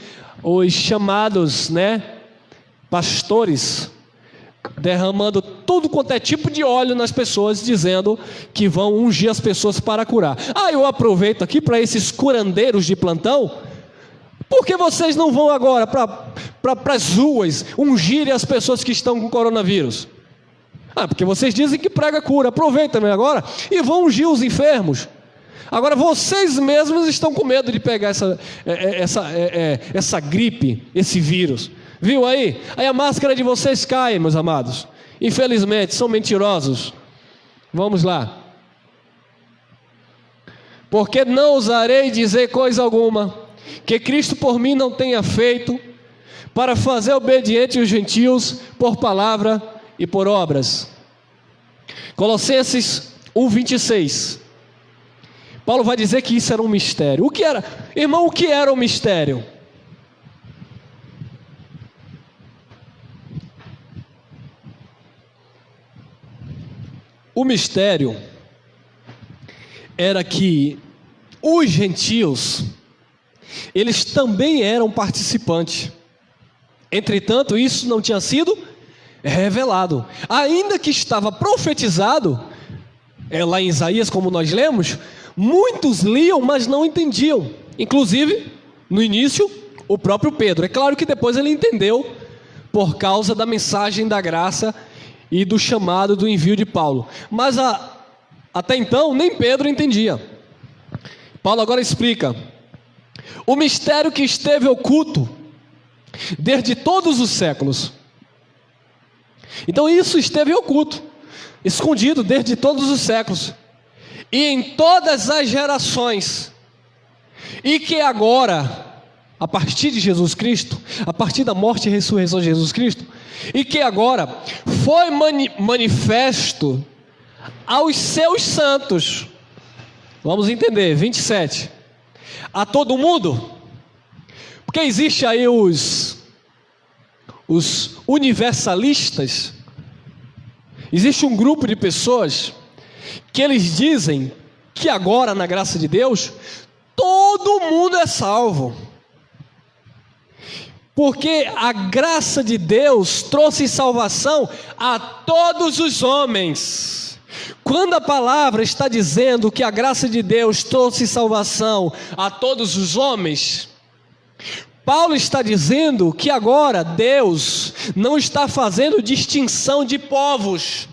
os chamados, pastores, derramando tudo quanto é tipo de óleo nas pessoas, dizendo que vão ungir as pessoas para curar. Eu aproveito aqui para esses curandeiros de plantão: por que vocês não vão agora para as ruas ungirem as pessoas que estão com coronavírus? Porque vocês dizem que prega cura. Aproveitem agora e vão ungir os enfermos. Agora vocês mesmos estão com medo de pegar essa gripe, esse vírus. Viu aí? Aí a máscara de vocês cai, meus amados. Infelizmente, são mentirosos. Vamos lá. Porque não ousarei dizer coisa alguma que Cristo por mim não tenha feito, para fazer obediente os gentios por palavra e por obras. Colossenses 1:26. Paulo vai dizer que isso era um mistério. O que era? Irmão, o que era um mistério? O mistério era que os gentios, eles também eram participantes. Entretanto, isso não tinha sido revelado. Ainda que estava profetizado lá em Isaías, como nós lemos, muitos liam, mas não entendiam. Inclusive, no início, o próprio Pedro. É claro que depois ele entendeu, por causa da mensagem da graça e do chamado do envio de Paulo. Mas até então, nem Pedro entendia. Paulo agora explica: o mistério que esteve oculto desde todos os séculos. Então isso esteve oculto, escondido desde todos os séculos, e em todas as gerações, e que agora, a partir de Jesus Cristo, a partir da morte e ressurreição de Jesus Cristo, e que agora foi manifesto aos seus santos. Vamos entender, 27. A todo mundo, porque existe aí os universalistas. Existe um grupo de pessoas que eles dizem que agora, na graça de Deus, todo mundo é salvo, porque a graça de Deus trouxe salvação a todos os homens. Quando a palavra está dizendo que a graça de Deus trouxe salvação a todos os homens, Paulo está dizendo que agora Deus não está fazendo distinção de povos.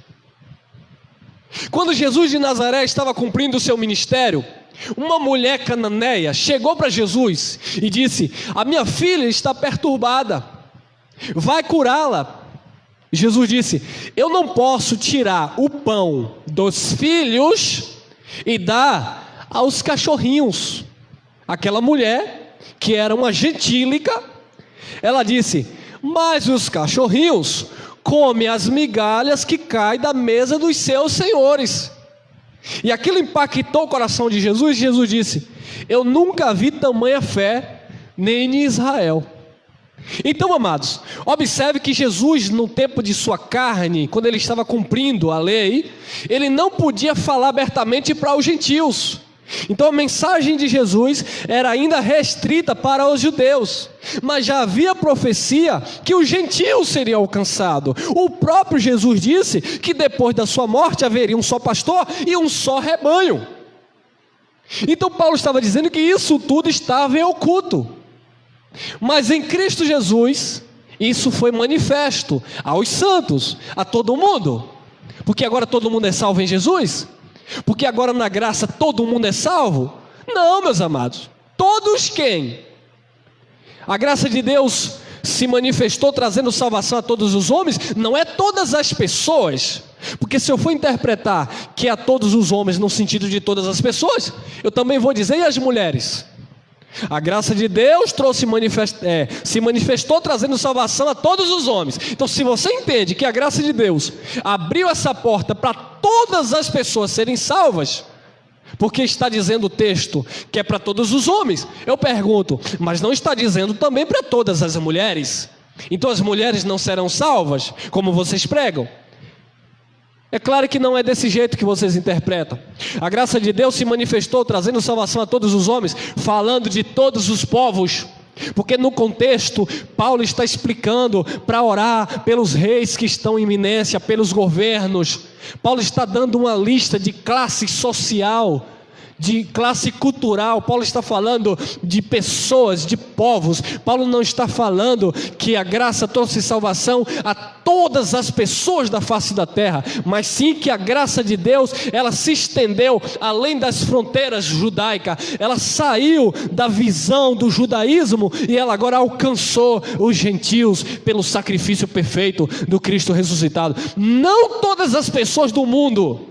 Quando Jesus de Nazaré estava cumprindo o seu ministério, uma mulher cananeia chegou para Jesus e disse: a minha filha está perturbada, vai curá-la. Jesus disse: eu não posso tirar o pão dos filhos e dar aos cachorrinhos. Aquela mulher, que era uma gentílica, ela disse: mas os cachorrinhos comem as migalhas que caem da mesa dos seus senhores. E aquilo impactou o coração de Jesus. Jesus disse: eu nunca vi tamanha fé nem em Israel. Então, amados, observe que Jesus, no tempo de sua carne, quando ele estava cumprindo a lei, ele não podia falar abertamente para os gentios. Então a mensagem de Jesus era ainda restrita para os judeus, mas já havia profecia que os gentios seriam alcançados. O próprio Jesus disse que depois da sua morte haveria um só pastor e um só rebanho. Então Paulo estava dizendo que isso tudo estava em oculto, mas em Cristo Jesus isso foi manifesto aos santos, a todo mundo. Porque agora todo mundo é salvo em Jesus? Porque agora na graça todo mundo é salvo? Não, meus amados. Todos quem? A graça de Deus se manifestou trazendo salvação a todos os homens, não é todas as pessoas. Porque se eu for interpretar que é a todos os homens no sentido de todas as pessoas, eu também vou dizer: e as mulheres? A graça de Deus se manifestou trazendo salvação a todos os homens. Então, se você entende que a graça de Deus abriu essa porta para todas as pessoas serem salvas, porque está dizendo o texto que é para todos os homens, eu pergunto: mas não está dizendo também para todas as mulheres? Então as mulheres não serão salvas, como vocês pregam? É claro que não é desse jeito que vocês interpretam. A graça de Deus se manifestou trazendo salvação a todos os homens, falando de todos os povos. Porque no contexto, Paulo está explicando para orar pelos reis que estão em iminência, pelos governos. Paulo está dando uma lista de classe social, de classe cultural. Paulo está falando de pessoas, de povos. Paulo não está falando que a graça trouxe salvação a todas as pessoas da face da terra, mas sim que a graça de Deus, ela se estendeu além das fronteiras judaicas. Ela saiu da visão do judaísmo e ela agora alcançou os gentios pelo sacrifício perfeito do Cristo ressuscitado. Não todas as pessoas do mundo,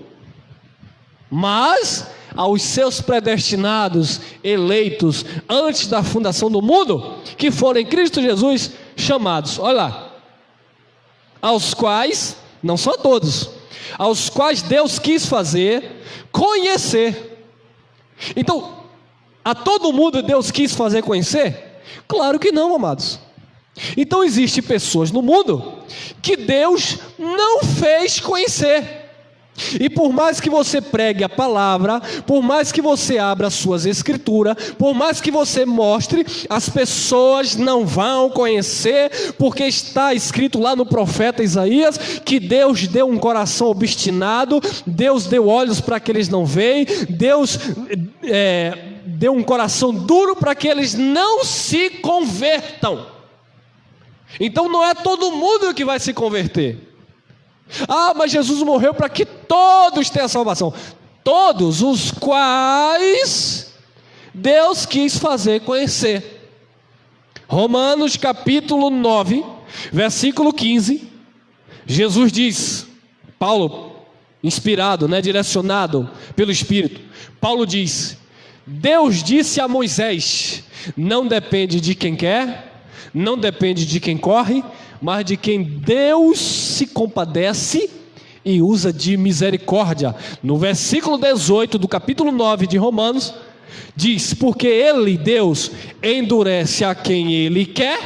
mas aos seus predestinados, eleitos antes da fundação do mundo, que foram em Cristo Jesus chamados. Olha lá: aos quais, não são todos, aos quais Deus quis fazer conhecer. Então, a todo mundo Deus quis fazer conhecer? Claro que não, amados. Então existem pessoas no mundo que Deus não fez conhecer. E por mais que você pregue a palavra, por mais que você abra as suas escrituras, por mais que você mostre, as pessoas não vão conhecer, porque está escrito lá no profeta Isaías, que Deus deu um coração obstinado, Deus deu olhos para que eles não veem, Deus deu um coração duro para que eles não se convertam. Então não é todo mundo que vai se converter. Ah, mas Jesus morreu para que todos tenham salvação. Todos os quais Deus quis fazer conhecer. Romanos capítulo 9, versículo 15. Jesus diz, Paulo, inspirado, direcionado pelo Espírito, Paulo diz: Deus disse a Moisés: não depende de quem quer, não depende de quem corre, mas de quem Deus se compadece e usa de misericórdia. No versículo 18 do capítulo 9 de Romanos, diz: porque Ele, Deus, endurece a quem Ele quer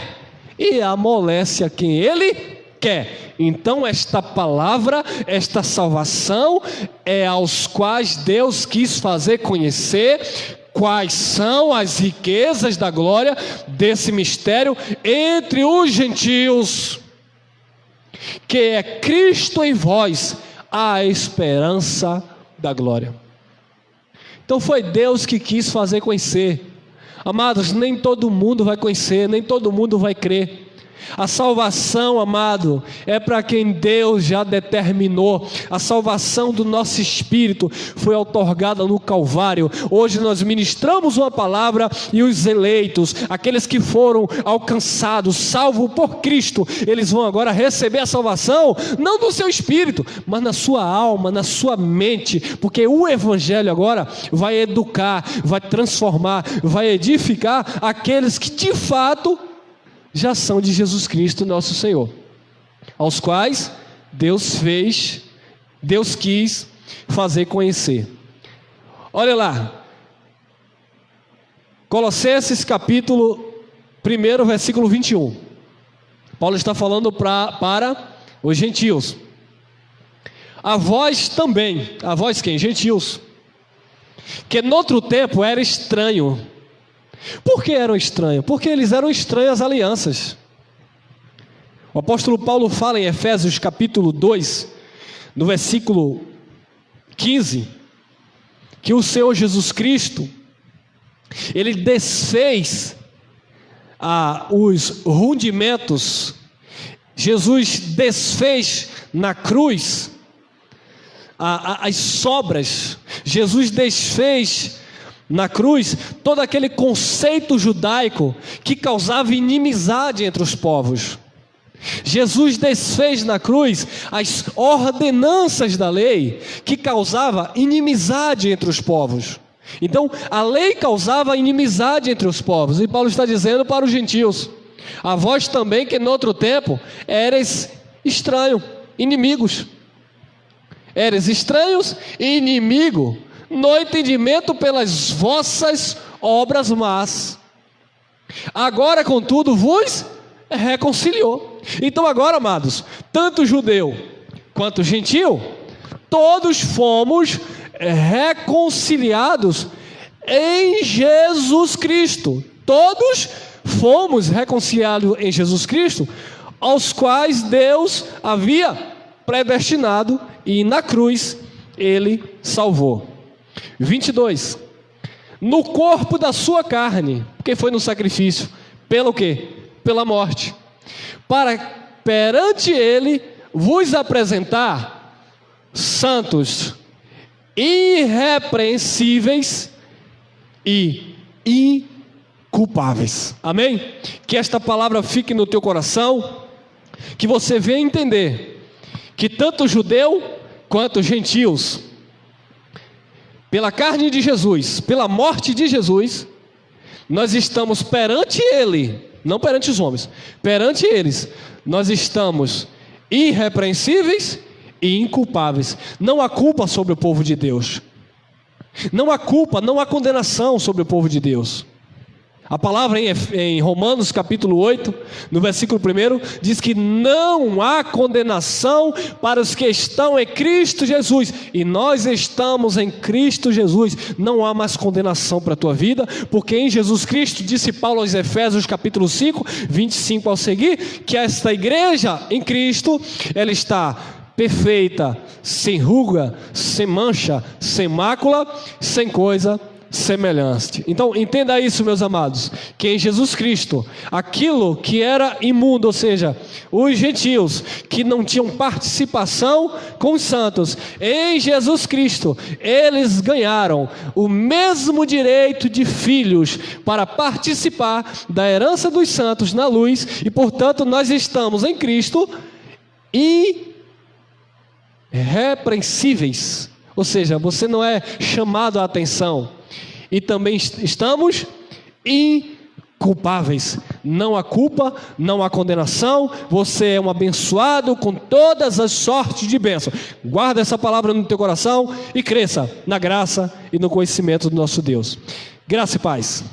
e amolece a quem Ele quer. Então esta palavra, esta salvação é aos quais Deus quis fazer conhecer quais são as riquezas da glória desse mistério entre os gentios, que é Cristo em vós, a esperança da glória. Então foi Deus que quis fazer conhecer. Amados, nem todo mundo vai conhecer, nem todo mundo vai crer. A salvação, amado, é para quem Deus já determinou. A salvação do nosso espírito foi outorgada no Calvário. Hoje nós ministramos uma palavra e os eleitos, aqueles que foram alcançados, salvos por Cristo, eles vão agora receber a salvação, não do seu espírito, mas na sua alma, na sua mente, porque o Evangelho agora vai educar, vai transformar, vai edificar aqueles que de fato já são de Jesus Cristo nosso Senhor, aos quais Deus quis fazer conhecer. Olha lá, Colossenses capítulo 1, versículo 21, Paulo está falando para os gentios. A vós também, a vós quem? Gentios, que noutro tempo era estranho. Por que eram estranhos? Porque eles eram estranhos às alianças. O apóstolo Paulo fala em Efésios capítulo 2, no versículo 15, que o Senhor Jesus Cristo, Ele desfez os rudimentos. Jesus desfez na cruz as sobras. Jesus desfez na cruz todo aquele conceito judaico que causava inimizade entre os povos. Jesus desfez na cruz as ordenanças da lei que causava inimizade entre os povos. Então a lei causava inimizade entre os povos, e Paulo está dizendo para os gentios: a vós também que noutro tempo eres estranho, inimigos. Eres estranhos e inimigo no entendimento pelas vossas obras más. Agora, contudo, vos reconciliou. Então agora, amados, tanto judeu quanto gentil, todos fomos reconciliados em Jesus Cristo. Todos fomos reconciliados em Jesus Cristo, aos quais Deus havia predestinado, e na cruz Ele salvou. 22, no corpo da sua carne, porque foi no sacrifício, pelo quê? Pela morte, para perante Ele vos apresentar santos, irrepreensíveis e inculpáveis. Amém? Que esta palavra fique no teu coração, que você venha entender que tanto judeu quanto gentios, pela carne de Jesus, pela morte de Jesus, nós estamos perante Ele, não perante os homens, perante eles, nós estamos irrepreensíveis e inculpáveis. Não há culpa sobre o povo de Deus, não há culpa, não há condenação sobre o povo de Deus. A palavra em Romanos capítulo 8, no versículo 1, diz que não há condenação para os que estão em Cristo Jesus. E nós estamos em Cristo Jesus. Não há mais condenação para a tua vida, porque em Jesus Cristo, disse Paulo aos Efésios capítulo 5, 25 ao seguir, que esta igreja em Cristo, ela está perfeita, sem ruga, sem mancha, sem mácula, sem coisa semelhante. Então entenda isso, meus amados, que em Jesus Cristo, aquilo que era imundo, ou seja, os gentios que não tinham participação com os santos, em Jesus Cristo eles ganharam o mesmo direito de filhos para participar da herança dos santos na luz, e portanto nós estamos em Cristo irrepreensíveis, ou seja, você não é chamado a atenção. E também estamos inculpáveis. Não há culpa, não há condenação. Você é um abençoado com todas as sortes de bênção. Guarda essa palavra no teu coração e cresça na graça e no conhecimento do nosso Deus. Graça e paz.